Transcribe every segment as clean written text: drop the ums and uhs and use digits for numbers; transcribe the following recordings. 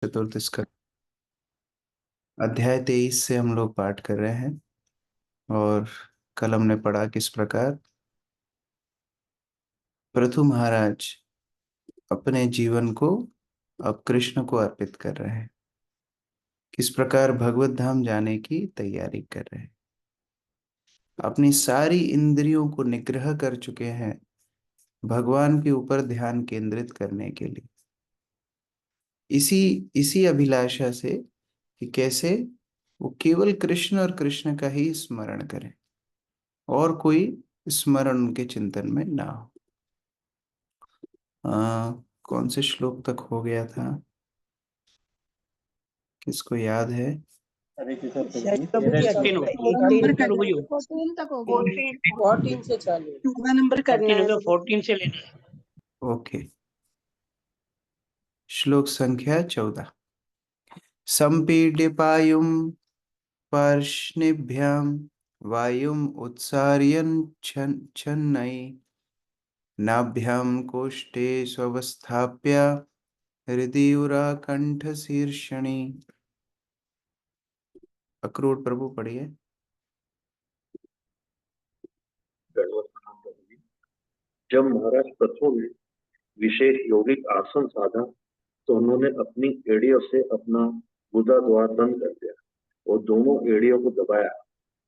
चतुर्थ स्कंद अध्याय 23 से हम लोग पाठ कर रहे हैं। और कल हमने पढ़ा किस प्रकार पृथु महाराज अपने जीवन को अब कृष्ण को अर्पित कर रहे हैं, किस प्रकार भगवत धाम जाने की तैयारी कर रहे हैं, अपनी सारी इंद्रियों को निग्रह कर चुके हैं भगवान के ऊपर ध्यान केंद्रित करने के लिए, इसी इसी अभिलाषा से कि कैसे वो केवल कृष्ण और कृष्ण का ही स्मरण करें और कोई स्मरण उनके चिंतन में ना हो। कौन से श्लोक तक हो गया था, किसको याद है? प्रभु जी 14 तक हो गया। 14 से चालू, 14 नंबर करना है, 14 से लेना है। ओके, श्लोक संख्या 14। संपीड्यपायुं पार्ष्णिभ्यां वायुम उत्सार्यन् छन्नै नाभ्यां कोष्ठे स्वस्थाप्य हृदि उराकंठ शीर्षणि। अक्रूर प्रभु पढ़िए। जब महाराज पृथु ने विशेष यौगिक आसन साधा तो उन्होंने अपनी एड़ियों से अपना गुदा द्वार बंद कर दिया और दोनों एड़ियों को दबाया।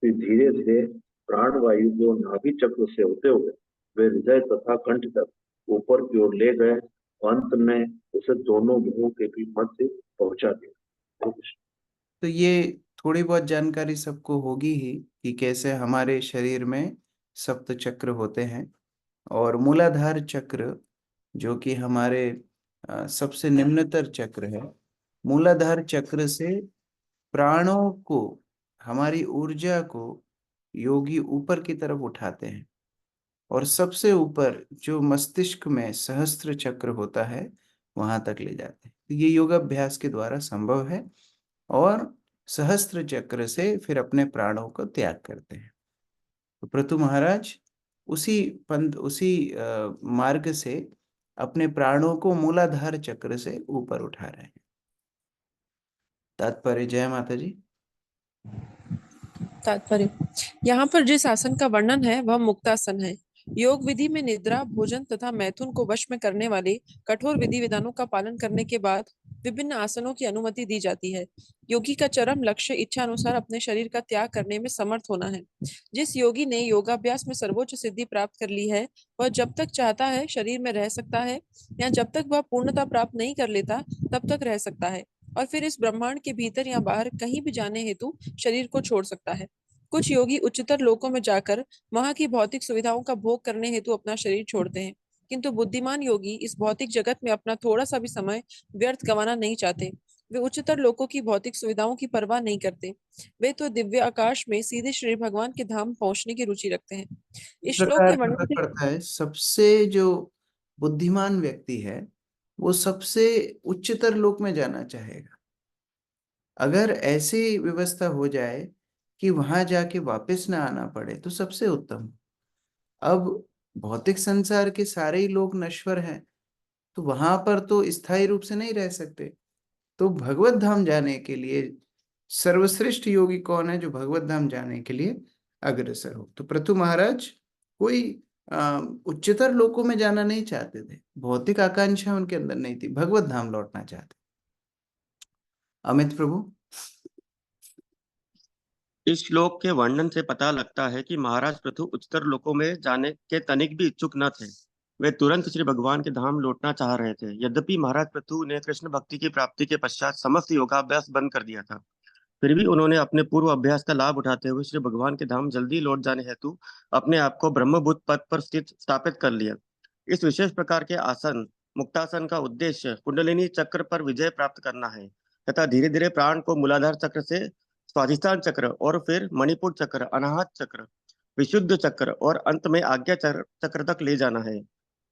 फिर धीरे से प्राणवायु को नाभि चक्र से होते हुए वे हृदय तथा कंठ तक ऊपर की ओर ले गए। अंत में उसे दोनों मुंहों के भी मध्य पहुंचा दिया। तो ये थोड़ी बहुत जानकारी सबको होगी ही कि कैसे हमारे शरीर में सप्त चक्र होते हैं, और मूलाधार चक्र जो कि हमारे सबसे निम्नतर चक्र है, मूलाधार चक्र से प्राणों को, हमारी ऊर्जा को योगी ऊपर की तरफ उठाते हैं और सबसे ऊपर जो मस्तिष्क में सहस्त्र चक्र होता है वहां तक ले जाते हैं। तो ये योगाभ्यास के द्वारा संभव है, और सहस्त्र चक्र से फिर अपने प्राणों को त्याग करते हैं। तो पृथु महाराज उसी मार्ग से अपने प्राणों को मूलाधार चक्र से ऊपर उठा रहे हैं। तात्पर्य। जय माता जी। तात्पर्य, यहाँ पर जिस आसन का वर्णन है वह मुक्तासन है। योग विधि में निद्रा, भोजन तथा मैथुन को वश में करने वाले कठोर विधि विधानों का पालन करने के बाद विभिन्न आसनों की अनुमति दी जाती है। योगी का चरम लक्ष्य इच्छा अनुसार अपने शरीर का त्याग करने में समर्थ होना है। जिस योगी ने योगाभ्यास में सर्वोच्च सिद्धि प्राप्त कर ली है वह जब तक चाहता है शरीर में रह सकता है, या जब तक वह पूर्णता प्राप्त नहीं कर लेता तब तक रह सकता है, और फिर इस ब्रह्मांड के भीतर या बाहर कहीं भी जाने हेतु शरीर को छोड़ सकता है। कुछ योगी उच्चतर लोकों में जाकर वहां की भौतिक सुविधाओं का भोग करने हेतु अपना शरीर छोड़ते हैं, किंतु बुद्धिमान योगी इस भौतिक जगत में अपना थोड़ा सा भी समय व्यर्थ गंवाना नहीं चाहते। वे उच्चतर लोकों की भौतिक सुविधाओं की परवाह नहीं करते। वे तो दिव्य आकाश में सीधे श्री भगवान के धाम पहुंचने की रुचि रखते हैं। इस इस श्लोक प्रकार के वर्णन पता से पड़ता है सबसे जो बुद्धिमान व्यक्ति है वो सबसे उच्चतर लोक में जाना चाहेगा। अगर ऐसी व्यवस्था हो जाए कि वहां जाके वापस ना आना पड़े तो सबसे उत्तम। अब भौतिक संसार के सारे ही लोग नश्वर हैं, तो वहां पर तो स्थायी रूप से नहीं रह सकते। तो भगवत धाम जाने के लिए सर्वश्रेष्ठ योगी कौन है जो भगवत धाम जाने के लिए अग्रसर हो? तो पृथु महाराज कोई उच्चतर लोकों में जाना नहीं चाहते थे, भौतिक आकांक्षा उनके अंदर नहीं थी, भगवत धाम लौटना चाहते। अमित प्रभु। इस श्लोक के वर्णन से पता लगता है कि महाराज पृथु उच्चतर लोकों में जाने के तनिक भी इच्छुक न थे। वे तुरंत श्री भगवान के धाम लौटना चाह रहे थे। यद्यपि महाराज पृथु ने कृष्ण भक्ति की प्राप्ति के पश्चात समस्त योगाभ्यास बंद कर दिया था, फिर भी उन्होंने अपने पूर्व अभ्यास का लाभ उठाते हुए श्री भगवान के धाम जल्दी लौट जाने हेतु अपने आप को ब्रह्मभूत पद पर स्थित स्थापित कर लिया। इस विशेष प्रकार के आसन मुक्तासन का उद्देश्य कुंडलिनी चक्र पर विजय प्राप्त करना है तथा धीरे धीरे प्राण को मूलाधार चक्र से स्वाधिष्ठान चक्र और फिर मणिपुर चक्र, अनाहत चक्र, विशुद्ध चक्र और अंत में आज्ञा चक्र तक ले जाना है।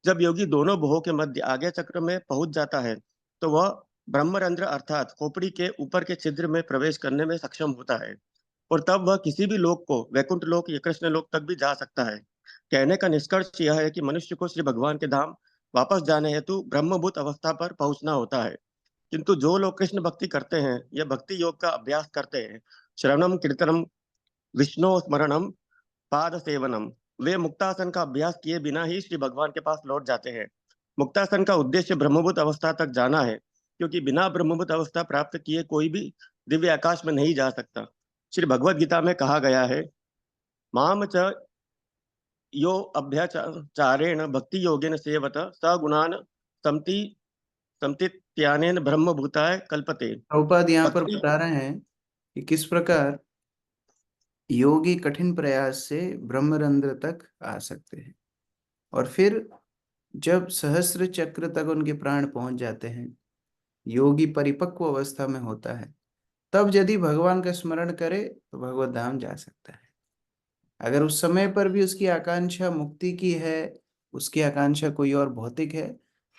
जब योगी दोनों भुवों के मध्य आज्ञा चक्र में पहुंच जाता है तो वह ब्रह्मरंध्र अर्थात खोपड़ी के ऊपर के छिद्र में प्रवेश करने में सक्षम होता है, और तब वह किसी भी लोक को, वैकुंठ लोक या कृष्ण लोक तक भी जा सकता है। कहने का निष्कर्ष यह है कि मनुष्य को श्री भगवान के धाम वापस जाने हेतु ब्रह्मभूत अवस्था पर पहुंचना होता है। किंतु जो लोग कृष्ण भक्ति करते हैं या भक्ति योग का अभ्यास करते हैं, श्रवणम कीर्तनम विष्णु स्मरणम पाद सेवनम, वे मुक्तासन का अभ्यास किए बिना ही श्री भगवान के पास लौट जाते हैं। मुक्तासन का उद्देश्य ब्रह्मभूत अवस्था तक जाना है, क्योंकि बिना ब्रह्मभूत अवस्था प्राप्त किए कोई भी दिव्य आकाश में नहीं जा सकता। श्री भगवद गीता में कहा गया है, माम च यो अभ्याचारेण भक्ति योगेन सेवत स गुणान समति समतित्यानेन ब्रह्मभूताय कल्पते। प्रभुपाद यहाँ पर भक्ति बता रहे हैं कि किस प्रकार योगी कठिन प्रयास से ब्रह्मरंध्र तक आ सकते हैं, और फिर जब सहस्त्र चक्र तक उनके प्राण पहुंच जाते हैं, योगी परिपक्व अवस्था में होता है, तब यदि भगवान का स्मरण करे तो भगवत धाम जा सकता है। अगर उस समय पर भी उसकी आकांक्षा मुक्ति की है, उसकी आकांक्षा कोई और भौतिक है,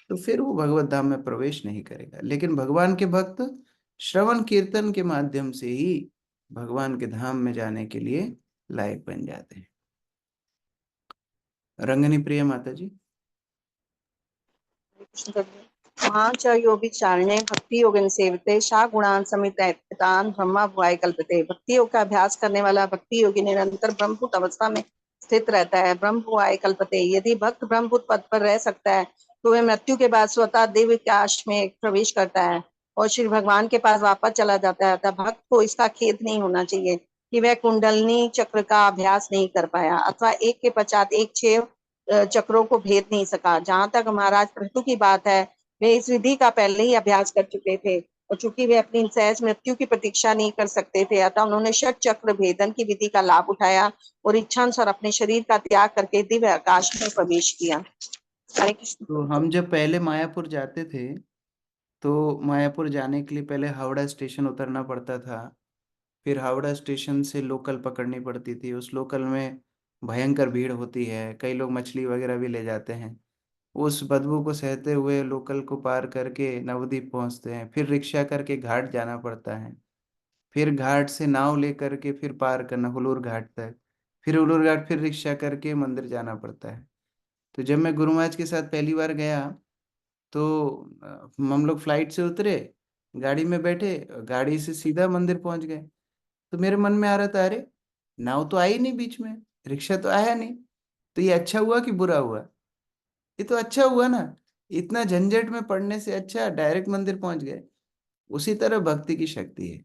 तो फिर वो भगवत धाम में प्रवेश नहीं करेगा। लेकिन भगवान के भक्त श्रवण कीर्तन के माध्यम से ही भगवान के धाम में जाने के लिए लायक बन जाते हैं। रंगनी प्रिय माता जी। हाँ च योगी चारणे भक्ति योगन सेवते शा गुणान समितान ब्रह्मा भुआय कल्पते। भक्ति योग का अभ्यास करने वाला भक्ति योगी निरंतर ब्रह्मभूत अवस्था में स्थित रहता है। ब्रह्म भुआय कल्पते, यदि भक्त ब्रह्मभूत पद पर रह सकता है तो वह मृत्यु के बाद स्वतः दिव्य आकाश में प्रवेश करता है और श्री भगवान के पास वापस चला जाता है। तब भक्त को इसका खेद नहीं होना चाहिए कि वह कुंडलनी चक्र का अभ्यास नहीं कर पाया अथवा एक के पश्चात एक 6 चक्रों को भेद नहीं सका। जहां तक महाराज पृथु की बात है, वे इस विधि का पहले ही अभ्यास कर चुके थे और चूंकि वे अपनी सहज मृत्यु की प्रतीक्षा नहीं कर सकते थे, अतः उन्होंने 6 चक्र भेदन की विधि का लाभ उठाया और इच्छानुसार अपने शरीर का त्याग करके दिव्य आकाश में प्रवेश किया। हरे कृष्ण। तो हम जब पहले मायापुर जाते थे, तो मायापुर जाने के लिए पहले हावड़ा स्टेशन उतरना पड़ता था, फिर हावड़ा स्टेशन से लोकल पकड़नी पड़ती थी। उस लोकल में भयंकर भीड़ होती है, कई लोग मछली वगैरह भी ले जाते हैं। उस बदबू को सहते हुए लोकल को पार करके नवद्वीप पहुंचते हैं, फिर रिक्शा करके घाट जाना पड़ता है, फिर घाट से नाव लेकर के फिर पार करना हुलूर घाट तक, फिर हुलूर घाट फिर रिक्शा करके मंदिर जाना पड़ता है। तो जब मैं गुरु महाराज के साथ पहली बार गया तो हम लोग फ्लाइट से उतरे, गाड़ी में बैठे, गाड़ी से सीधा मंदिर पहुंच गए। तो मेरे मन में आ रहा था, अरे नाव तो आई नहीं बीच में, रिक्शा तो आया नहीं, तो ये अच्छा हुआ कि बुरा हुआ? ये तो अच्छा हुआ ना, इतना झंझट में पड़ने से अच्छा डायरेक्ट मंदिर पहुंच गए। उसी तरह भक्ति की शक्ति है।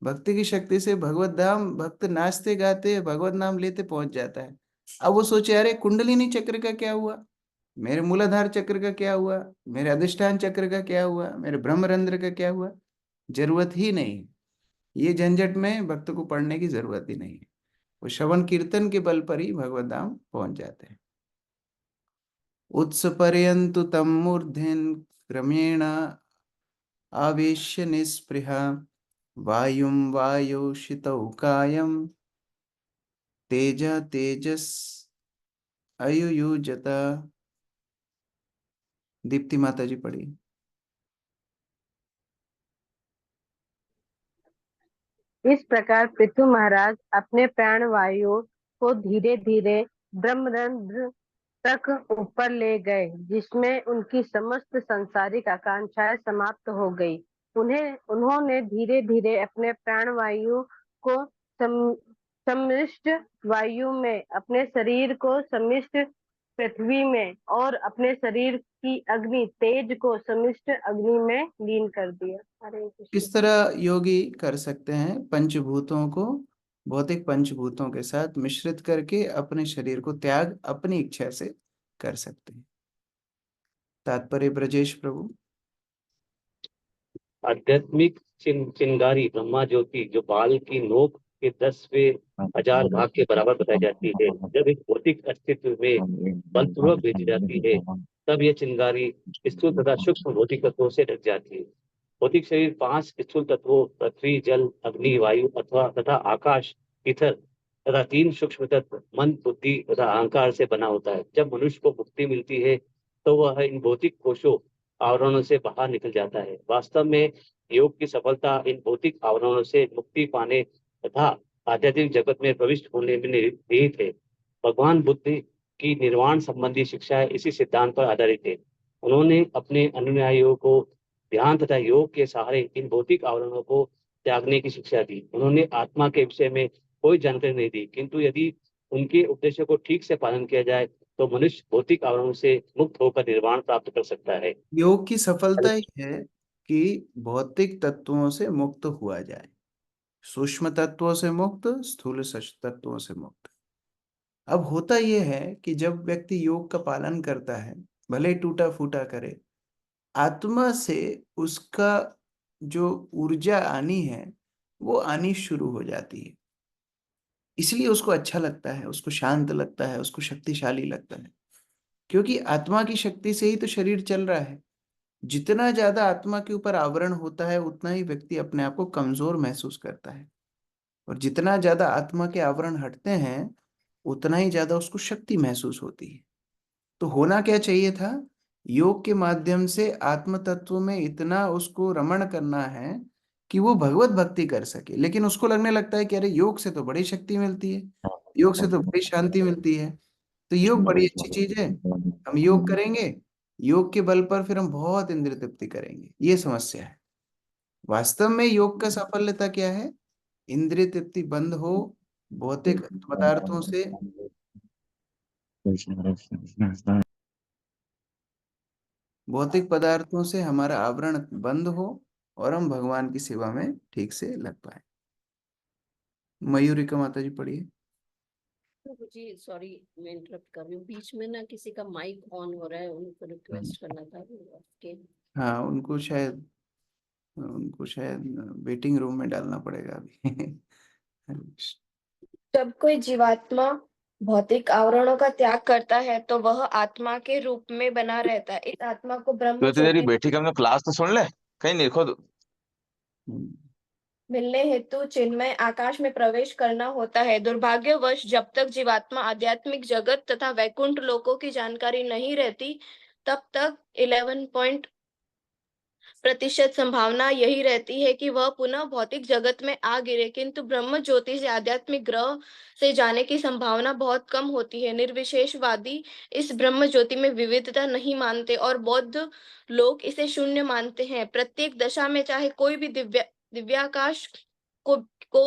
भक्ति की शक्ति से भगवत धाम भक्त नाचते गाते भगवत नाम लेते पहुंच जाता है। अब वो सोचे, अरे कुंडलिनी चक्र का क्या हुआ, मेरे मूलाधार चक्र का क्या हुआ, मेरे अधिष्ठान चक्र का क्या हुआ, मेरे ब्रह्मरंध्र का क्या हुआ? जरूरत ही नहीं। ये झंझट में भक्त को पढ़ने की जरूरत ही नहीं है। वो श्रवण कीर्तन के बल पर ही भगवत धाम पहुंच जाते हैं। उत्सपर्यन्तु तम मूर्धन क्रमेण आवेश्य निस्पृहा वायुं वायुषितौ कायं तेज तेजस अयुयुजत। दीप्ति माता जी पढ़ी। इस प्रकार पृथु महाराज अपने प्राण वायु को धीरे धीरे ब्रह्मरंध्र तक ऊपर ले गए, जिसमें उनकी समस्त सांसारिक आकांक्षाएं समाप्त हो गई। उन्होंने धीरे धीरे अपने प्राण वायु को सम्मिष्ट वायु में, अपने शरीर को सम्मिष्ट पृथ्वी में और अपने शरीर की अग्नि तेज को सम्मिष्ट अग्नि में लीन कर दिया। हरे कृष्ण। किस तरह योगी कर सकते हैं? पंचभूतों को भौतिक पंचभूतों के साथ मिश्रित करके अपने शरीर को त्याग अपनी इच्छा से कर सकते हैं। तात्पर्य ब्रजेश प्रभु। आध्यात्मिक चिंगारी ब्रह्मा ज्योति जो बाल की नोक के 10,000 भाग के बराबर बताई जाती है, जब एक भौतिक अस्तित्व में बलपूर्वक भेजी जाती है, तब यह चिंगारी स्थूल तथा सूक्ष्म भौतिक तत्वों से ढक जाती है। भौतिक शरीर 5 स्थूल तत्वों पृथ्वी, जल, अग्नि, वायु अथवा तथा आकाश, ईथर तथा 3 सूक्ष्म तत्व मन, बुद्धि तथा अहंकार से बना होता है। जब मनुष्य को मुक्ति मिलती है तो वह इन भौतिक कोशों आवरणों से बाहर निकल जाता है। वास्तव में योग की सफलता इन भौतिक आवरणों से मुक्ति पाने तथा आध्यात्मिक जगत में प्रविष्ट होने में निहित है। भगवान बुद्ध की निर्वाण संबंधी शिक्षाएं इसी सिद्धांत पर आधारित है। उन्होंने अपने अनुयायियों को ध्यान तथा योग के सहारे इन भौतिक आवरणों को त्यागने की शिक्षा दी। उन्होंने आत्मा के विषय में कोई जानकारी नहीं दी, किंतु यदि उनके उपदेशों को ठीक से पालन किया जाए तो मनुष्य भौतिक आवरणों से मुक्त होकर निर्वाण प्राप्त कर सकता है। योग की सफलता ही है कि भौतिक तत्वों से मुक्त हुआ जाए, सूक्ष्म तत्वों से मुक्त, स्थूल तत्वों से मुक्त। अब होता यह है कि जब व्यक्ति योग का पालन करता है, भले ही टूटा फूटा करे, आत्मा से उसका जो ऊर्जा आनी है वो आनी शुरू हो जाती है। इसलिए उसको अच्छा लगता है, उसको शांत लगता है, उसको शक्तिशाली लगता है, क्योंकि आत्मा की शक्ति से ही तो शरीर चल रहा है। जितना ज्यादा आत्मा के ऊपर आवरण होता है उतना ही व्यक्ति अपने आप को कमजोर महसूस करता है, और जितना ज्यादा आत्मा के आवरण हटते हैं उतना ही ज्यादा उसको शक्ति महसूस होती है। तो होना क्या चाहिए था, योग के माध्यम से आत्म तत्व में इतना उसको रमण करना है कि वो भगवत भक्ति कर सके। लेकिन उसको लगने लगता है कि अरे योग से तो बड़ी शक्ति मिलती है, योग से तो बड़ी शांति मिलती है, तो योग बड़ी अच्छी चीज है, हम योग करेंगे, योग के बल पर फिर हम बहुत इंद्रिय तृप्ति करेंगे। ये समस्या है। वास्तव में योग का साफल्यता क्या है, इंद्रिय तृप्ति बंद हो, भौतिक पदार्थों से हमारा आवरण बंद हो और हम भगवान की सेवा में ठीक से लग पाए। मयूरिका माता जी पढ़िए। जी सॉरी, मैं इंटरप्ट कर रही हूँ बीच में ना, किसी का माइक ऑन हो रहा है, उनको रिक्वेस्ट करना था आपके। हाँ, उनको शायद वेटिंग रूम में डालना पड़ेगा अभी। जब कोई जीवात्मा भौतिक आवरणों का त्याग करता है तो वह आत्मा के रूप में बना रहता है। इस आत्मा को ब्रह्म तो तेरी ज्योति बेटी का हमने क्लास तो सुन ले, कहीं नहीं खोद। मिलने हेतु चिन्मय आकाश में प्रवेश करना होता है। दुर्भाग्यवश जब तक जीवात्मा आध्यात्मिक जगत तथा वैकुंठ लोकों की जानकारी नहीं रहती, तब तक 11% संभावना यही रहती है कि वह पुनः भौतिक जगत में आ गिरे, किंतु ब्रह्म ज्योति से आध्यात्मिक ग्रह से जाने की संभावना बहुत कम होती है। निर्विशेषवादी इस ब्रह्म ज्योति में विविधता नहीं मानते और बौद्ध लोग इसे शून्य मानते हैं। प्रत्येक दशा में चाहे कोई भी दिव्याकाश को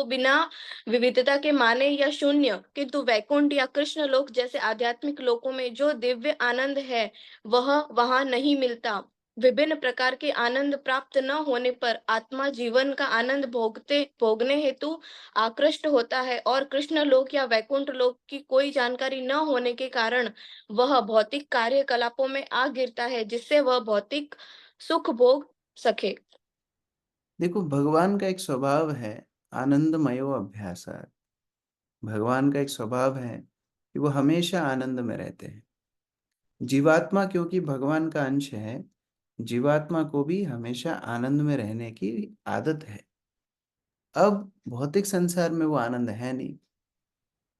बिना विविधता के माने या शून्य, किंतु वैकुंठ या कृष्ण लोक जैसे आध्यात्मिक लोकों में जो दिव्य आनंद है वह वहां नहीं मिलता। विभिन्न प्रकार के आनंद प्राप्त न होने पर आत्मा जीवन का आनंद भोगने हेतु आकृष्ट होता है, और कृष्ण लोक या वैकुंठ लोक की कोई जानकारी न होने के कारण वह भौतिक कार्यकलापों में आ गिरता है, जिससे वह भौतिक सुख भोग सके। देखो, भगवान का एक स्वभाव है आनंदमयो अभ्यासात्। भगवान का एक स्वभाव है कि वो हमेशा आनंद में रहते हैं। जीवात्मा क्योंकि भगवान का अंश है, जीवात्मा को भी हमेशा आनंद में रहने की आदत है। अब भौतिक संसार में वो आनंद है नहीं,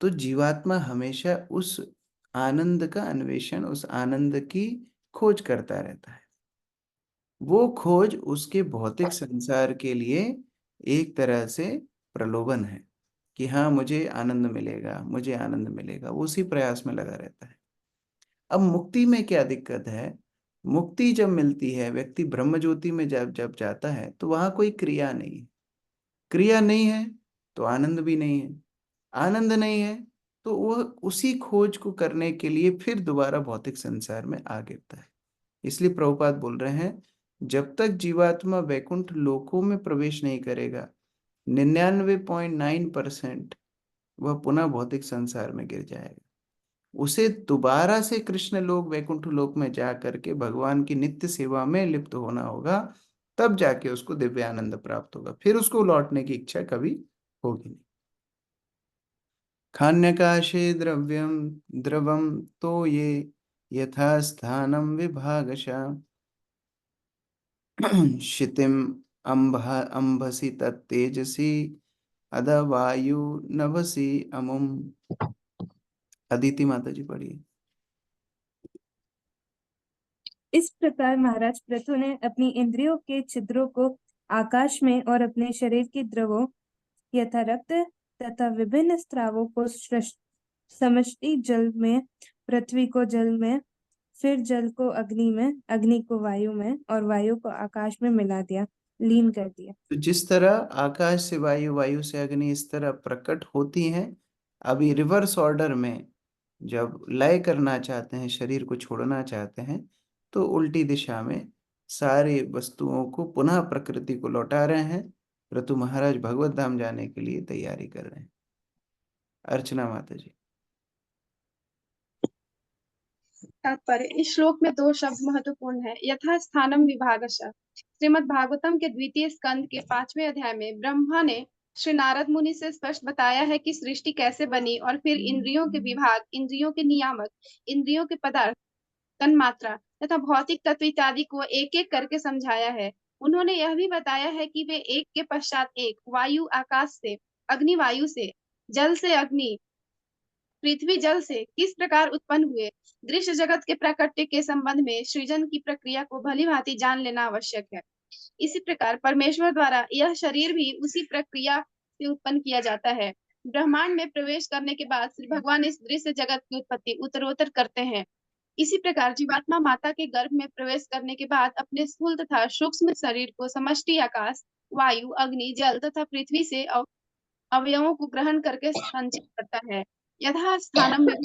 तो जीवात्मा हमेशा उस आनंद का अन्वेषण, उस आनंद की खोज करता रहता है। वो खोज उसके भौतिक संसार के लिए एक तरह से प्रलोभन है कि हाँ, मुझे आनंद मिलेगा, मुझे आनंद मिलेगा, वो उसी प्रयास में लगा रहता है। अब मुक्ति में क्या दिक्कत है, मुक्ति जब मिलती है, व्यक्ति ब्रह्म ज्योति में जब जब जाता है तो वहां कोई क्रिया नहीं है। क्रिया नहीं है तो आनंद भी नहीं है, आनंद नहीं है तो वह उसी खोज को करने के लिए फिर दोबारा भौतिक संसार में आ गिरता है। इसलिए प्रभुपाद बोल रहे हैं, जब तक जीवात्मा वैकुंठ लोकों में प्रवेश नहीं करेगा, 99.9% वह पुनः भौतिक संसार में गिर जाएगा। उसे दोबारा से कृष्ण लोक, वैकुंठ लोक में जा करके भगवान की नित्य सेवा में लिप्त होना होगा, तब जाके उसको दिव्य आनंद प्राप्त होगा। फिर उसको लौटने की इच्छा कभी होगी नहीं। खान्यकाशे द्रवम तो ये यथा स्थानम विभागशः क्षितिम अंभसी तत्तेजसी अद वायु नभसी अमुम। अदिति माता जी पढ़िए। इस प्रकार महाराज पृथु ने अपनी इंद्रियों के छिद्रों को आकाश में और अपने शरीर के द्रवों यथा रक्त तथा विभिन्न स्रावों को समष्टि जल में, पृथ्वी को जल में, फिर जल को अग्नि में, अग्नि को वायु में और वायु को आकाश में मिला दिया, लीन कर दिया। तो जिस तरह आकाश से वायु, वायु से अग्नि इस तरह प्रकट होती हैं, अभी रिवर्स ऑर्डर में जब लय करना चाहते हैं, शरीर को छोड़ना चाहते हैं, तो उल्टी दिशा में सारी वस्तुओं को पुनः प्रकृति को लौटा रहे हैं। ऋतु महाराज भगवत धाम जाने के लिए तैयारी कर रहे हैं। अर्चना माता जी। तात्पर्य, इस श्लोक में दो शब्द महत्वपूर्ण है। यथा स्थानम विभागशः। श्रीमद् भागवतम के द्वितीय स्कंद के 5वें अध्याय में ब्रह्मा ने श्री नारद मुनि से स्पष्ट बताया है कि सृष्टि कैसे बनी और फिर इंद्रियों के विभाग, इंद्रियों के नियामक, इंद्रियों के पदार्थ, तन्मात्रा तथा भौतिक तत्व इत्यादि को एक एक करके समझाया है। उन्होंने यह भी बताया है कि वे एक के पश्चात एक, वायु आकाश से, अग्नि वायु से, जल से अग्नि, पृथ्वी जल से किस प्रकार उत्पन्न हुए। दृश्य जगत के प्राकट्य के संबंध में सृजन की प्रक्रिया को भली भांति जान लेना आवश्यक है। इसी प्रकार परमेश्वर द्वारा यह शरीर भी उसी प्रक्रिया से उत्पन्न किया जाता है। ब्रह्मांड में प्रवेश करने के बाद श्री भगवान इस दृश्य जगत की उत्पत्ति उत्तरोत्तर करते हैं। इसी प्रकार जीवात्मा माता के गर्भ में प्रवेश करने के बाद अपने स्थूल तथा सूक्ष्म शरीर को समष्टि आकाश, वायु, अग्नि, जल तथा पृथ्वी से अवयवों को ग्रहण करके संचित करता है। यथा स्थानम में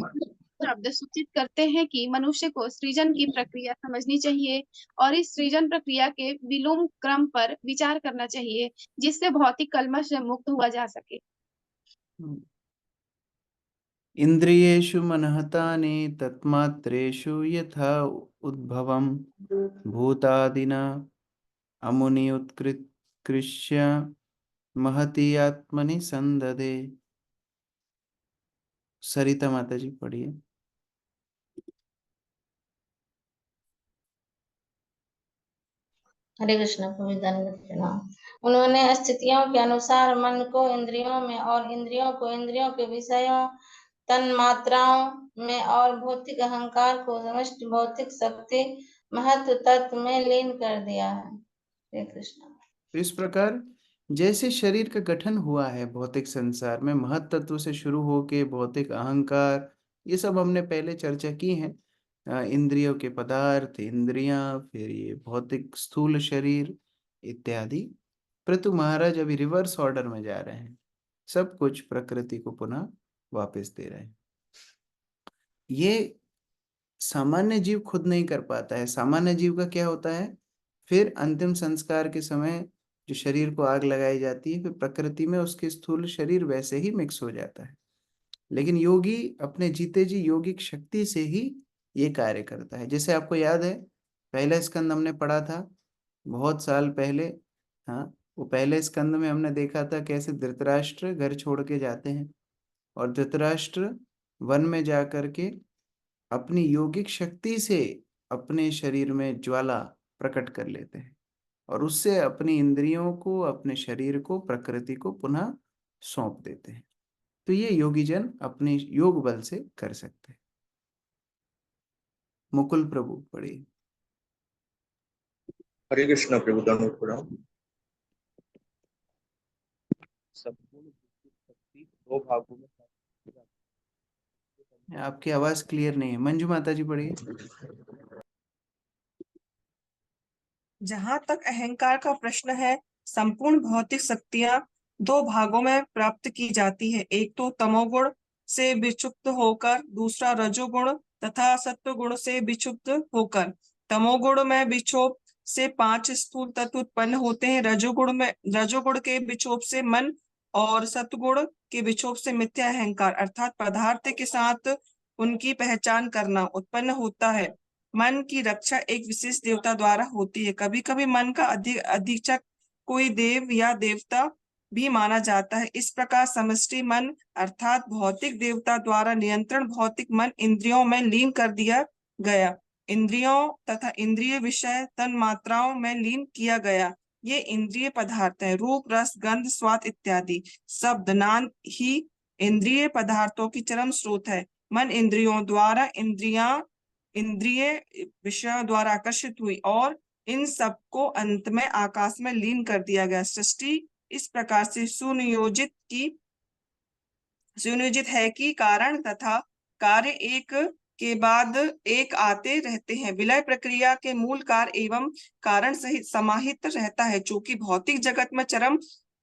शब्द सूचित करते हैं कि मनुष्य को सृजन की प्रक्रिया समझनी चाहिए और इस सृजन प्रक्रिया के विलोम क्रम पर विचार करना चाहिए, जिससे भौतिक कल्मश से मुक्त हुआ जा सके। इंद्रियेषु मनहतानि तन्मात्रेषु यथा उद्भवम् भूतादिना अमुनि उत्कृष्य महति आत्मनि संददे। सरिता माता जी पढ़िए। हरे कृष्ण प्रभु, दंडवत प्रणाम। उन्होंने स्थितियों के अनुसार मन को इंद्रियों में और इंद्रियों को इंद्रियों के विषयों, तन्मात्राओं में और भौतिक अहंकार को समष्टि भौतिक शक्ति महत्व तत्व में लीन कर दिया है। हरे कृष्ण। इस प्रकार जैसे शरीर का गठन हुआ है भौतिक संसार में, महत तत्व से शुरू होके भौतिक अहंकार, ये सब हमने पहले चर्चा की है। इंद्रियों के पदार्थ, इंद्रियां, फिर ये भौतिक स्थूल शरीर इत्यादि। परंतु महाराज अभी रिवर्स ऑर्डर में जा रहे हैं, सब कुछ प्रकृति को पुनः वापस दे रहे हैं। ये सामान्य जीव खुद नहीं कर पाता है। सामान्य जीव का क्या होता है, फिर अंतिम संस्कार के समय जो शरीर को आग लगाई जाती है, फिर प्रकृति में उसके स्थूल शरीर वैसे ही मिक्स हो जाता है। लेकिन योगी अपने जीते जी योगिक शक्ति से ही ये कार्य करता है। जैसे आपको याद है पहला स्कंद हमने पढ़ा था बहुत साल पहले। हाँ, वो पहले स्कंद में हमने देखा था कैसे धृतराष्ट्र घर छोड़ के जाते हैं और धृतराष्ट्र वन में जा करके अपनी योगिक शक्ति से अपने शरीर में ज्वाला प्रकट कर लेते हैं और उससे अपनी इंद्रियों को, अपने शरीर को प्रकृति को पुनः सौंप देते हैं। तो ये योगी जन अपने योग बल से कर सकते हैं। मुकुल प्रभु पढ़िए। हरे कृष्ण प्रभु, दंडवत प्रणाम। संपूर्ण शक्ति दो भागों में, आपकी आवाज क्लियर नहीं है। मंजू माता जी पढ़िए। जहां तक अहंकार का प्रश्न है, संपूर्ण भौतिक शक्तियां दो भागों में प्राप्त की जाती है। एक तो तमोगुण से विक्षुब्ध होकर, दूसरा रजोगुण तथा सत्वगुण से विक्षुब्ध होकर। तमोगुण में विक्षोभ से 5 स्थूल तत्व उत्पन्न होते हैं। रजोगुण के विक्षोभ से मन और सत्वगुण के विक्षोभ से मिथ्या अहंकार अर्थात पदार्थ के साथ उनकी पहचान करना उत्पन्न होता है। मन की रक्षा एक विशेष देवता द्वारा होती है। कभी कभी मन का अधीक्षक कोई देव या देवता भी माना जाता है। इस प्रकार समष्टि मन अर्थात भौतिक देवता द्वारा नियंत्रण भौतिक मन इंद्रियों में लीन कर दिया गया। इंद्रियों तथा इंद्रिय विषय तन मात्राओं में लीन किया गया। ये इंद्रिय पदार्थ है, रूप, रस, गंध, स्वाद इत्यादि। शब्द, नाम ही इंद्रिय पदार्थों की चरम स्रोत है। मन इंद्रियों द्वारा इंद्रिय विषयों द्वारा आकर्षित हुई और इन सबको अंत में आकाश में लीन कर दिया गया। सृष्टि इस प्रकार से सुनियोजित है कि कारण तथा कार्य एक के बाद एक आते रहते हैं। विलय प्रक्रिया के मूल कार्य एवं कारण सहित समाहित रहता है, जो कि भौतिक जगत में चरम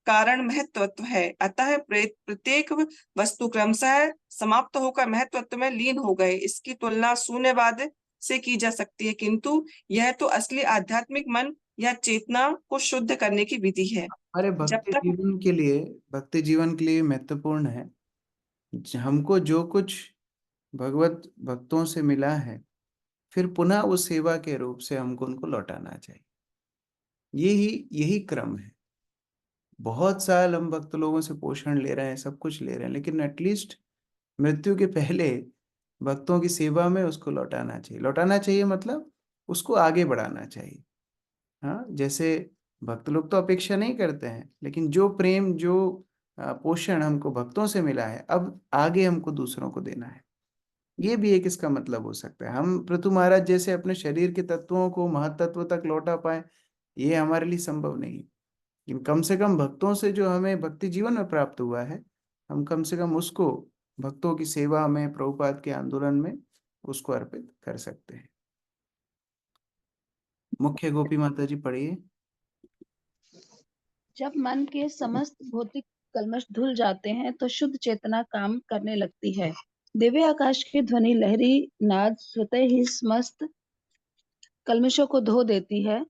कारण महत्वत्व है। अतः प्रत्येक वस्तु क्रमशः समाप्त होकर महत्वत्व में लीन हो गए। इसकी तुलना शून्यवाद से की जा सकती है, किंतु यह तो असली आध्यात्मिक मन या चेतना को शुद्ध करने की विधि है। हमारे जब तक भक्ति जीवन के लिए महत्वपूर्ण है। हमको जो कुछ भगवत भक्तों से मिला है, फिर पुनः उस सेवा के रूप से हमको उनको लौटाना चाहिए। यही क्रम है। बहुत साल हम भक्त लोगों से पोषण ले रहे हैं, सब कुछ ले रहे हैं, लेकिन एटलीस्ट मृत्यु के पहले भक्तों की सेवा में उसको लौटाना चाहिए। लौटाना चाहिए मतलब उसको आगे बढ़ाना चाहिए। हाँ, जैसे भक्त लोग तो अपेक्षा नहीं करते हैं, लेकिन जो प्रेम, जो पोषण हमको भक्तों से मिला है, अब आगे हमको दूसरों को देना है। ये भी एक इसका मतलब हो सकता है। हम पृथु महाराज जैसे अपने शरीर के तत्वों को महत्त्व तक लौटा पाए, ये हमारे लिए संभव नहीं, लेकिन कम से कम भक्तों से जो हमें भक्ति जीवन में प्राप्त हुआ है, हम कम से कम उसको भक्तों की सेवा में, प्रभुपाद के आंदोलन में उसको अर्पित कर सकते हैं। मुख्य गोपी माता जी पढ़िए। जब मन के समस्त भौतिक कल्मश धुल जाते हैं तो शुद्ध चेतना काम करने लगती है। दिव्य आकाश की ध्वनि लहरी नाद स्वतः ही समस्त कल्मशों को धो देती है,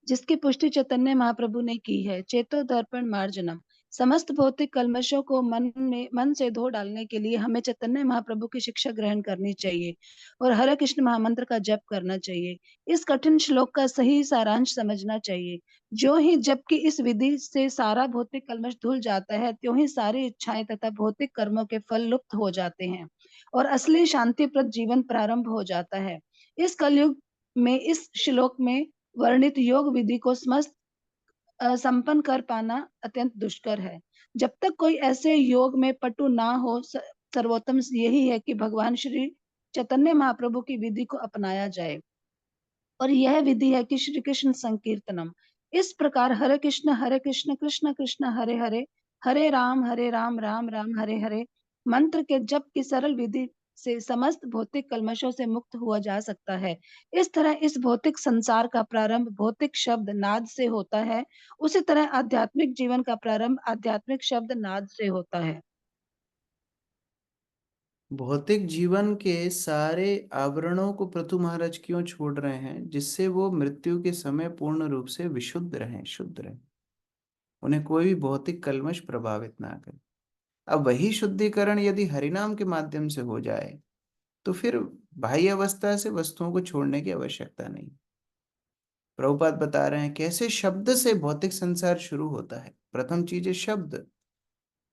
जिसकी पुष्टि चैतन्य महाप्रभु ने की है। चेतो दर्पण मार्जनम। समस्त भौतिक कल्मशों को मन से धो डालने के लिए हमें चैतन्य महाप्रभु की शिक्षा ग्रहण करनी चाहिए और हरे कृष्ण महामंत्र का जप करना चाहिए। इस कठिन श्लोक का सही सारांश समझना चाहिए। जबकि इस विधि से सारा भौतिक कल्मश धुल जाता है, त्यों ही सारी इच्छाएं तथा भौतिक कर्मों के फल लुप्त हो जाते हैं और असली शांतिप्रद जीवन प्रारंभ हो जाता है। इस कलयुग में इस श्लोक में वर्णित योग विधि को संपन्न कर पाना अत्यंत दुष्कर है। जब तक कोई ऐसे योग में पटु ना हो, सर्वोत्तम यही है कि भगवान श्री चैतन्य महाप्रभु की विधि को अपनाया जाए, और यह विधि है कि श्री कृष्ण संकीर्तनम। इस प्रकार हरे कृष्ण कृष्ण कृष्ण हरे हरे, हरे राम राम राम हरे हरे मंत्र के जप की सरल विधि से समस्त भौतिक कल्मशों से मुक्त हुआ जा सकता है। इस तरह इस भौतिक संसार का प्रारंभ भौतिक शब्द नाद से होता है, उसी तरह आध्यात्मिक जीवन का प्रारंभ आध्यात्मिक शब्द नाद से होता है। भौतिक जीवन के सारे आवरणों को पृथु महाराज क्यों छोड़ रहे हैं? जिससे वो मृत्यु के समय पूर्ण रूप से विशुद्ध रहें, शुद्ध रहें, उन्हें कोई भी भौतिक कल्मश प्रभावित ना करे। अब वही शुद्धिकरण यदि हरिनाम के माध्यम से हो जाए तो फिर बाह्य अवस्था से वस्तुओं को छोड़ने की आवश्यकता नहीं। प्रभुपाद बता रहे हैं कैसे शब्द से भौतिक संसार शुरू होता है। प्रथम चीज है शब्द,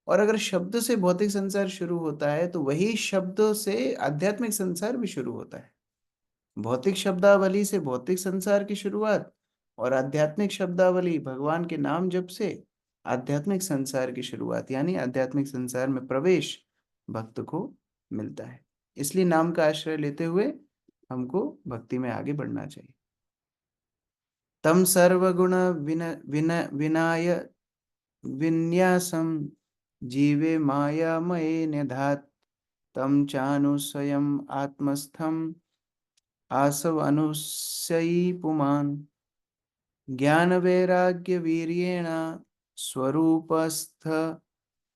और अगर शब्द से भौतिक संसार शुरू होता है तो वही शब्दों से आध्यात्मिक संसार भी शुरू होता है। भौतिक शब्दावली से भौतिक संसार की शुरुआत, और आध्यात्मिक शब्दावली भगवान के नाम जप से आध्यात्मिक संसार की शुरुआत, यानी आध्यात्मिक संसार में प्रवेश भक्त को मिलता है। इसलिए नाम का आश्रय लेते हुए हमको भक्ति में आगे बढ़ना चाहिए। तम सर्वगुण विनाय विन्यासम जीवे मायामये निधात्, तम चानुस्वयम् आत्मस्थम आसव अनुसयी पुमान, ज्ञान वैराग्य वीर्येण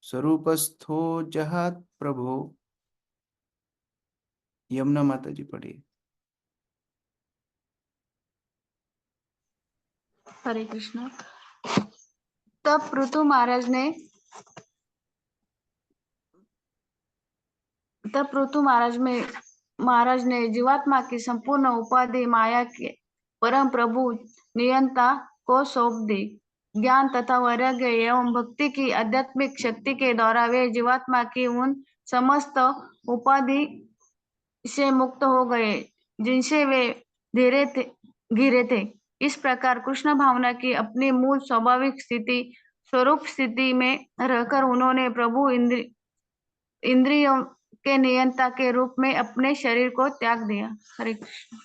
स्वरूपस्थो जहात प्रभो। यमुना माता जी पढ़िए। हरे कृष्ण। तब पृथु महाराज ने जीवात्मा की संपूर्ण उपाधि माया के परम प्रभु नियंता को सौंप दी। ज्ञान तथा वैराग्य एवं भक्ति की आध्यात्मिक शक्ति के द्वारा वे जीवात्मा की उन समस्त उपाधि से मुक्त हो गए जिनसे वे घिरे थे। इस प्रकार कृष्ण भावना की अपनी मूल स्वाभाविक स्थिति स्वरूप स्थिति में रहकर उन्होंने प्रभु इंद्रियों के नियंता के रूप में अपने शरीर को त्याग दिया। हरे कृष्ण।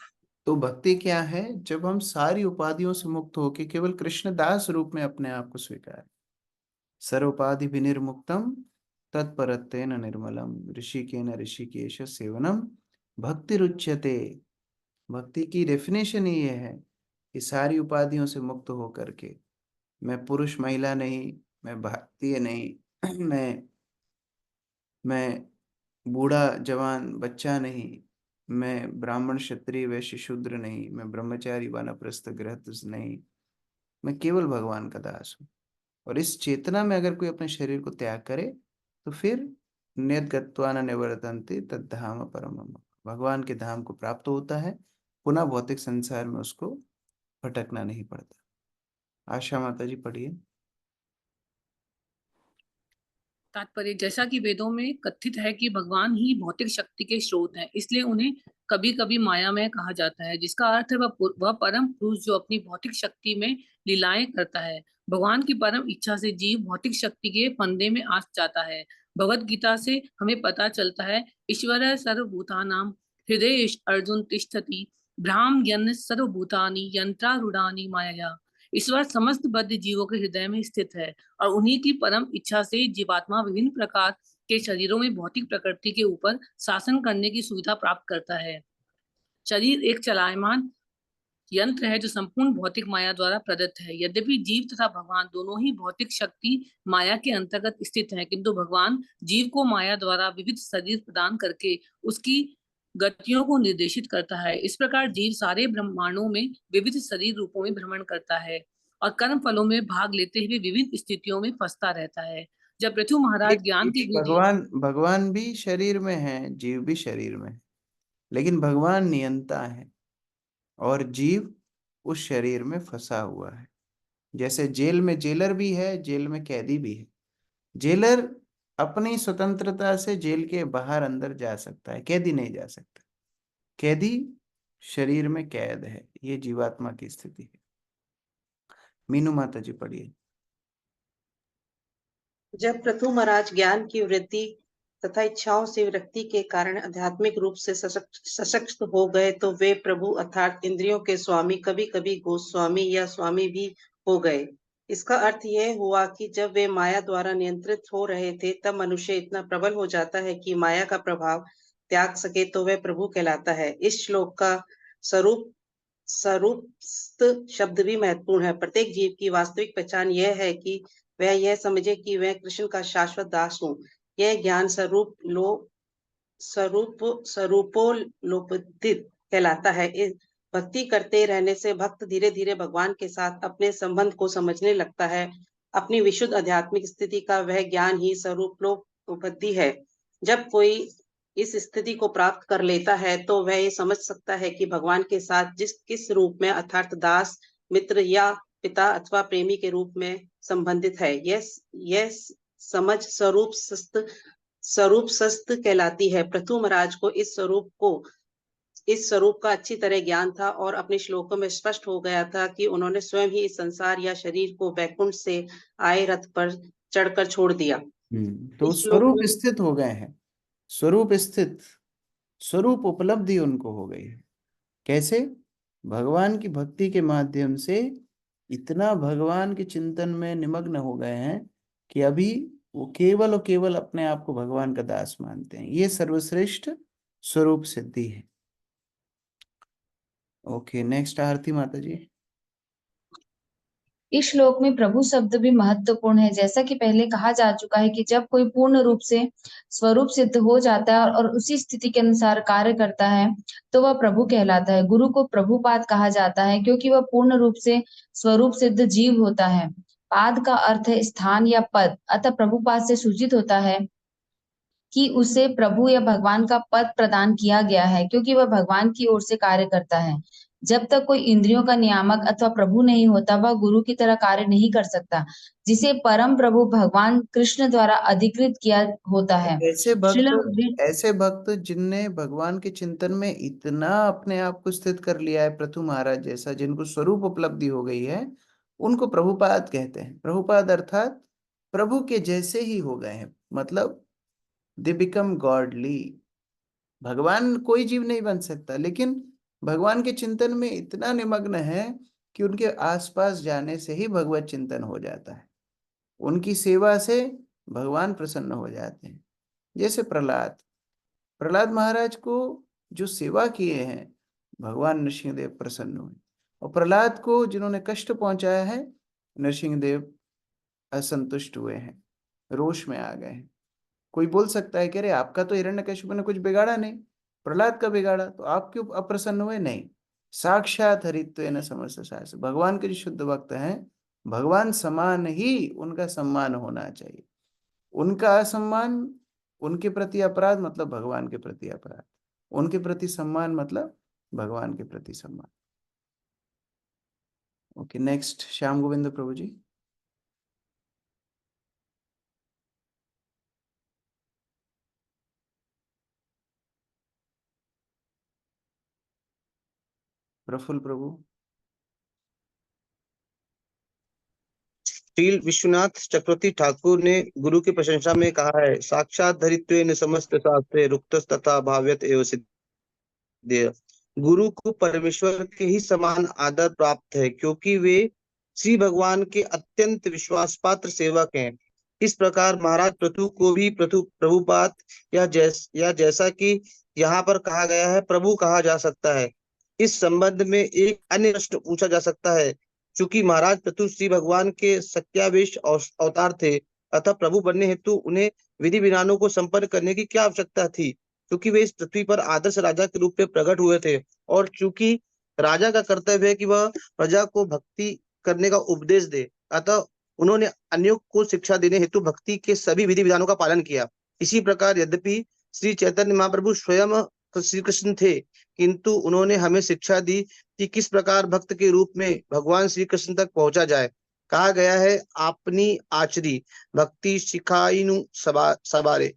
तो भक्ति क्या है? जब हम सारी उपाधियों से मुक्त होकर केवल कृष्णदास रूप में अपने आप को स्वीकार, सर्वोपाधि विनिर्मुक्तम तत्परत्वेन निर्मलम ऋषिकेन ऋषिकेश सेवनम भक्ति रुच्यते, भक्ति की डेफिनेशन ही ये है कि सारी उपाधियों से मुक्त होकर के, मैं पुरुष महिला नहीं, मैं भारतीय नहीं, मैं बूढ़ा जवान बच्चा नहीं, मैं ब्राह्मण क्षत्रिय वैश्य शूद्र नहीं, मैं ब्रह्मचारी वानप्रस्थ गृहस्थ नहीं, मैं केवल भगवान का दास हूँ। और इस चेतना में अगर कोई अपने शरीर को त्याग करे तो फिर निर्गत्वा न निवर्तन्ते तद्धाम परमम, भगवान के धाम को प्राप्त होता है, पुनः भौतिक संसार में उसको भटकना नहीं पड़ता। आशा माता जी पढ़िए। तात्पर्य, जैसा कि वेदों में कथित है कि भगवान ही भौतिक शक्ति के स्रोत हैं, इसलिए उन्हें कभी कभी मायामय कहा जाता है, जिसका अर्थ है वह परम पुरुष जो अपनी भौतिक शक्ति में लीलाएं करता है। भगवान की परम इच्छा से जीव भौतिक शक्ति के फंदे में आ जाता है। भगवत गीता से हमें पता चलता है, ईश्वर सर्वभूतानां हृदय अर्जुन तिष्ठति भ्राम्यन् सर्वभूतानि यंत्रारूढ़ानि मायया। ईश्वर समस्त बद्ध जीवों के हृदय में स्थित है और उन्हीं की परम इच्छा से जीवात्मा विभिन्न प्रकार के शरीरों में भौतिक प्रकृति के ऊपर शासन करने की सुविधा प्राप्त करता है। शरीर एक चलायमान यंत्र है जो संपूर्ण भौतिक माया द्वारा प्रदत्त है। यद्यपि जीव तथा भगवान दोनों ही भौतिक शक्ति माया के अंतर्गत स्थित हैं, किंतु भगवान जीव को माया द्वारा विविध शरीर प्रदान करके उसकी गतियों को निर्देशित करता है। इस प्रकार जीव सारे ब्रह्मांडों में विविध शरीर रूपों में भ्रमण करता है और कर्म फलों में भाग लेते हुए विभिन्न स्थितियों में फंसता रहता है। जब पृथु महाराज ज्ञान की विधि, भगवान भी शरीर में है, जीव भी शरीर में है, लेकिन भगवान नियंता है और जीव उस शरीर में फंसा हुआ है। जैसे जेल में जेलर भी है, जेल में कैदी भी है। जेलर अपनी स्वतंत्रता से जेल के बाहर अंदर जा सकता है, कैदी नहीं जा सकता। कैदी शरीर में कैद है। ये जीवात्मा की स्थिति है। मीनू माता जी पढ़िए। जब पृथु महाराज ज्ञान की वृद्धि तथा इच्छाओं से विरक्ति के कारण आध्यात्मिक रूप से सशक्त हो गए तो वे प्रभु अर्थात इंद्रियों के स्वामी, कभी कभी गोस्वामी या स्वामी भी हो गए। इसका अर्थ यह हुआ कि जब वे माया द्वारा नियंत्रित हो रहे थे तब मनुष्य इतना प्रबल हो जाता है कि माया का प्रभाव त्याग सके तो वह प्रभु कहलाता है। इस श्लोक का स्वरूपस्थ शब्द भी महत्वपूर्ण है। प्रत्येक जीव की वास्तविक पहचान यह है कि वह यह समझे कि वह कृष्ण का शाश्वत दास हूँ। यह ज्ञान स्वरूपोलोपित कहलाता है। इस भक्ति करते रहने से भक्त धीरे धीरे भगवान के साथ अपने संबंध को समझने लगता है। अपनी विशुद्ध आध्यात्मिक स्थिति का वह ज्ञान ही स्वरूपोपलब्धि है। जब कोई इस स्थिति को प्राप्त कर लेता है तो वह ये समझ सकता है कि भगवान के साथ किस रूप में अर्थात दास, मित्र या पिता अथवा प्रेमी के रूप में संबंधित है। यह समझ स्वरूपस्थ कहलाती है। पृथु महाराज को इस स्वरूप का अच्छी तरह ज्ञान था और अपने श्लोकों में स्पष्ट हो गया था कि उन्होंने स्वयं ही इस संसार या शरीर को वैकुंठ से आए रथ पर चढ़कर छोड़ दिया। तो स्वरूप स्थित हो गए हैं। स्वरूप स्थित, स्वरूप उपलब्धि उनको हो गई है। कैसे? भगवान की भक्ति के माध्यम से इतना भगवान के चिंतन में निमग्न हो गए हैं कि अभी वो केवल और केवल अपने आप को भगवान का दास मानते हैं। ये सर्वश्रेष्ठ स्वरूप सिद्धि है। ओके, नेक्स्ट आरती माता जी। इस श्लोक में प्रभु शब्द भी महत्वपूर्ण है। जैसा कि पहले कहा जा चुका है कि जब कोई पूर्ण रूप से स्वरूप सिद्ध हो जाता है और उसी स्थिति के अनुसार कार्य करता है तो वह प्रभु कहलाता है। गुरु को प्रभुपाद कहा जाता है क्योंकि वह पूर्ण रूप से स्वरूप सिद्ध जीव होता है। पाद का अर्थ है स्थान या पद, अतः प्रभुपाद से सूचित होता है कि उसे प्रभु या भगवान का पद प्रदान किया गया है क्योंकि वह भगवान की ओर से कार्य करता है। जब तक कोई इंद्रियों का नियामक अथवा प्रभु नहीं होता वह गुरु की तरह कार्य नहीं कर सकता, जिसे परम प्रभु भगवान कृष्ण द्वारा अधिकृत किया होता है। ऐसे भक्त जिनने भगवान के चिंतन में इतना अपने आप को स्थित कर लिया है, पृथु महाराज जैसा, जिनको स्वरूप उपलब्धि हो गई है, उनको प्रभुपाद कहते हैं। प्रभुपाद अर्थात प्रभु के जैसे ही हो गए हैं, मतलब दे बिकम गॉडली। भगवान कोई जीव नहीं बन सकता, लेकिन भगवान के चिंतन में इतना निमग्न है कि उनके आसपास जाने से ही भगवत चिंतन हो जाता है। उनकी सेवा से भगवान प्रसन्न हो जाते हैं। जैसे प्रहलाद महाराज को जो सेवा किए हैं भगवान नरसिंहदेव प्रसन्न हुए, और प्रहलाद को जिन्होंने कष्ट पहुंचाया है नरसिंहदेव असंतुष्ट हुए हैं, रोष में आ गए हैं। कोई बोल सकता है कि अरे आपका तो हिरण्यकशिपु ने कुछ बिगाड़ा नहीं, प्रहलाद का बिगाड़ा, तो आप क्यों अप्रसन्न हुए? नहीं, साक्षात हरित्वेन समस्त शास्त्र, भगवान के जो शुद्ध भक्त हैं भगवान समान ही उनका सम्मान होना चाहिए। उनका असम्मान, उनके प्रति अपराध मतलब भगवान के प्रति अपराध, उनके प्रति सम्मान मतलब भगवान के प्रति सम्मान। ओके, नेक्स्ट श्याम गोविंद प्रभु जी। प्रफुल्ल प्रभु। श्रील विश्वनाथ चक्रवर्ती ठाकुर ने गुरु की प्रशंसा में कहा है, साक्षात धरित्वेन समस्त शास्त्रे रुक्तस् तथा भाव्यत एव सिद्धेय। गुरु को परमेश्वर के ही समान आदर प्राप्त है, क्योंकि वे श्री भगवान के अत्यंत विश्वास पात्र सेवक हैं। इस प्रकार महाराज पृथु को भी प्रभुपाद या जैसा कि यहाँ पर कहा गया है प्रभु कहा जा सकता है। इस संबंध में एक अन्य प्रश्न पूछा जा सकता है, चूंकि महाराज पृथु श्री भगवान के सत्यावेश अवतार थे, अतः प्रभु बनने हेतु उन्हें विधि विधानों को संपन्न करने की क्या आवश्यकता थी? क्योंकि वे इस पृथ्वी पर आदर्श राजा के रूप में प्रकट हुए थे, और चूंकि राजा का कर्तव्य है कि वह प्रजा को भक्ति करने का उपदेश दे, अतः उन्होंने अन्यों को शिक्षा देने हेतु भक्ति के सभी विधि विधानों का पालन किया। इसी प्रकार यद्यपि श्री चैतन्य महाप्रभु स्वयं श्री कृष्ण थे, किंतु उन्होंने हमें शिक्षा दी कि किस प्रकार भक्त के रूप में भगवान श्री कृष्ण तक पहुंचा जाए। कहा गया है, आपनी आचरी भक्ति सिखाइनु सबारे।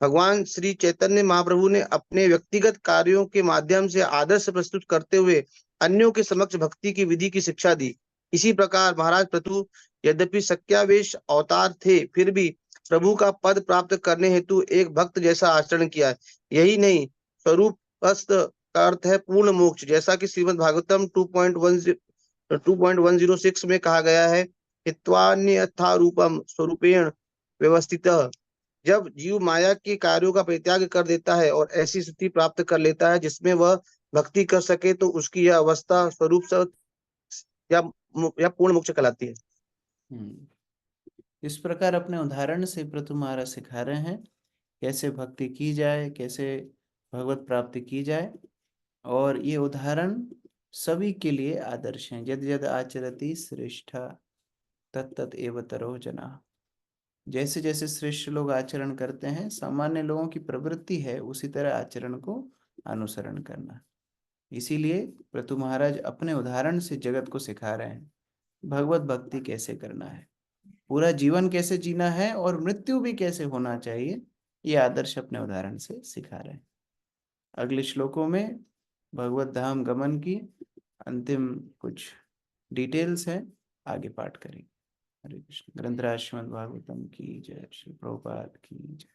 भगवान श्री चैतन्य महाप्रभु ने अपने व्यक्तिगत कार्यों के माध्यम से आदर्श प्रस्तुत करते हुए अन्यों के समक्ष भक्ति की विधि की शिक्षा दी। इसी प्रकार महाराज पृथु यद्यपि सत्यावेश अवतार थे, फिर भी प्रभु का पद प्राप्त करने हेतु एक भक्त जैसा आचरण किया। यही नहीं, स्वरूप का अर्थ है पूर्ण मोक्ष, जैसा कि श्रीमद् भागवतम 2.106 में कहा गया है, हित्वान्यथा रूपम स्वरूपेण व्यवस्थित। जब जीव माया के कार्यों का परित्याग कर देता है और ऐसी स्थिति प्राप्त कर लेता है जिसमें वह भक्ति कर सके, तो उसकी यह अवस्था स्वरूप या पूर्ण मोक्ष कहलाती है। इस प्रकार अपने उदाहरण से पृथु महाराज सिखा रहे हैं कैसे भक्ति की जाए, कैसे भगवत प्राप्ति की जाए, और ये उदाहरण सभी के लिए आदर्श हैं। यद यद आचरति श्रेष्ठा तत्तत एव तरो जना। जैसे जैसे श्रेष्ठ लोग आचरण करते हैं, सामान्य लोगों की प्रवृत्ति है उसी तरह आचरण को अनुसरण करना। इसीलिए पृथु महाराज अपने उदाहरण से जगत को सिखा रहे हैं भगवत भक्ति कैसे करना है, पूरा जीवन कैसे जीना है, और मृत्यु भी कैसे होना चाहिए, ये आदर्श अपने उदाहरण से सिखा रहे हैं। अगले श्लोकों में भगवत धाम गमन की अंतिम कुछ डिटेल्स है, आगे पाठ करेंगे। हरे कृष्ण। ग्रंथराज श्रीमद् भागवतम की जय। श्री प्रभुपाद की जय।